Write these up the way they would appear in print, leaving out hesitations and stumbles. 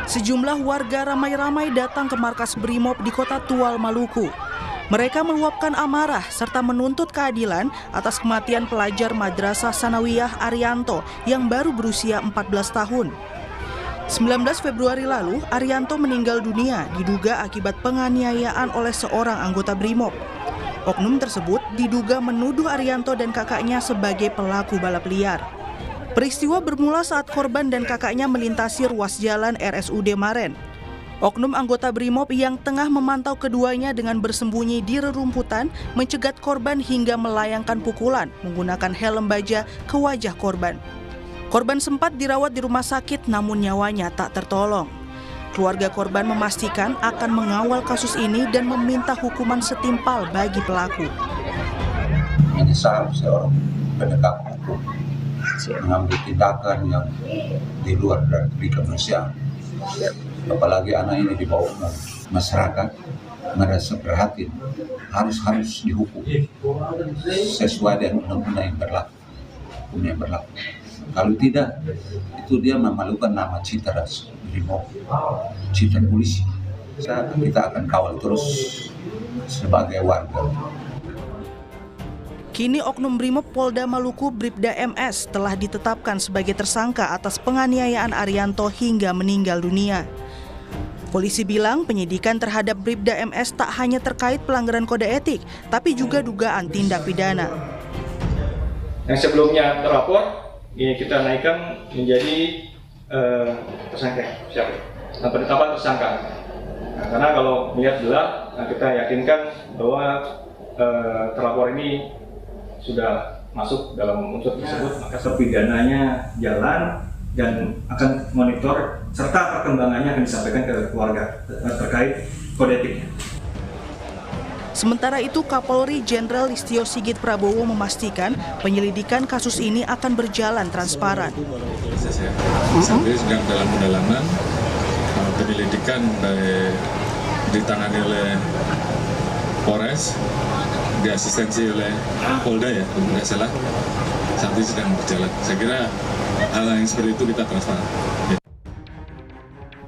Sejumlah warga ramai-ramai datang ke markas Brimob di Kota Tual, Maluku. Mereka meluapkan amarah serta menuntut keadilan atas kematian pelajar Madrasah Sanawiyah Arianto yang baru berusia 14 tahun. 19 Februari lalu, Arianto meninggal dunia diduga akibat penganiayaan oleh seorang anggota Brimob. Oknum tersebut diduga menuduh Arianto dan kakaknya sebagai pelaku balap liar. Peristiwa bermula saat korban dan kakaknya melintasi ruas jalan RSUD Maren. Oknum anggota Brimob yang tengah memantau keduanya dengan bersembunyi di rerumputan mencegat korban hingga melayangkan pukulan menggunakan helm baja ke wajah korban. Korban sempat dirawat di rumah sakit namun nyawanya tak tertolong. Keluarga korban memastikan akan mengawal kasus ini dan meminta hukuman setimpal bagi pelaku. Ini seharusnya orang penegak hukum mengambil tindakan yang di luar dari kemanusiaan. Apalagi anak ini di bawah umur, masyarakat merasa prihatin, harus dihukum sesuai dengan undang-undang yang berlaku. Kalau tidak, itu dia memalukan nama citra Brimob, citra polisi. Kita akan kawal terus sebagai warga. Kini Oknum Brimob Polda Maluku Bribda MS telah ditetapkan sebagai tersangka atas penganiayaan Arianto hingga meninggal dunia. Polisi bilang penyidikan terhadap Bribda MS tak hanya terkait pelanggaran kode etik, tapi juga dugaan tindak pidana. Yang sebelumnya terlapor, ini kita naikkan menjadi tersangka. Siapa? Nah, penetapan tersangka. Nah, karena kalau melihat jelas, kita yakinkan bahwa terlapor ini sudah masuk dalam unsur tersebut, maka terpidananya jalan dan akan monitor serta perkembangannya akan disampaikan ke keluarga terkait kode etiknya. Sementara itu, Kapolri Jenderal Listio Sigit Prabowo memastikan penyelidikan kasus ini akan berjalan transparan. Saat ini sedang dalam pendalaman, penyelidikan ditangani oleh Polres, diasistensi oleh Polda ya, kalau tidak salah, saat ini sedang berjalan. Saya kira hal yang seperti itu kita transparan.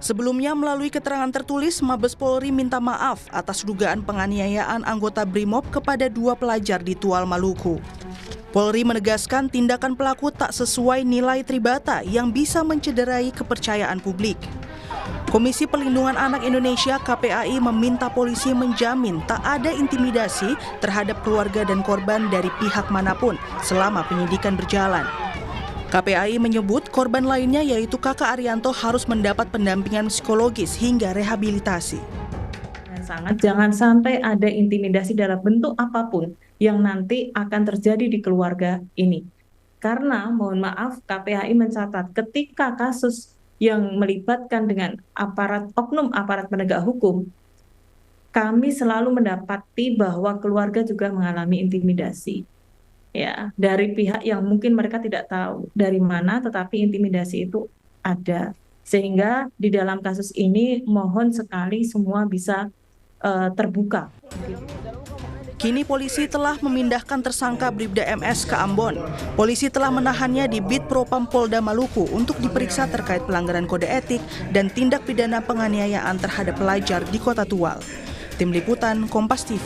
Sebelumnya melalui keterangan tertulis, Mabes Polri minta maaf atas dugaan penganiayaan anggota Brimob kepada 2 pelajar di Tual, Maluku. Polri menegaskan tindakan pelaku tak sesuai nilai tribata yang bisa mencederai kepercayaan publik. Komisi Perlindungan Anak Indonesia KPAI meminta polisi menjamin tak ada intimidasi terhadap keluarga dan korban dari pihak manapun selama penyidikan berjalan. KPAI menyebut korban lainnya yaitu kakak Arianto harus mendapat pendampingan psikologis hingga rehabilitasi. Jangan sampai ada intimidasi dalam bentuk apapun yang nanti akan terjadi di keluarga ini. Karena mohon maaf, KPAI mencatat ketika kasus yang melibatkan dengan oknum aparat penegak hukum, kami selalu mendapati bahwa keluarga juga mengalami intimidasi. Ya, dari pihak yang mungkin mereka tidak tahu dari mana, tetapi intimidasi itu ada. Sehingga di dalam kasus ini mohon sekali semua bisa terbuka. Kini polisi telah memindahkan tersangka Bribda MS ke Ambon. Polisi telah menahannya di Bid Propam Polda Maluku untuk diperiksa terkait pelanggaran kode etik dan tindak pidana penganiayaan terhadap pelajar di Kota Tual. Tim Liputan Kompas TV.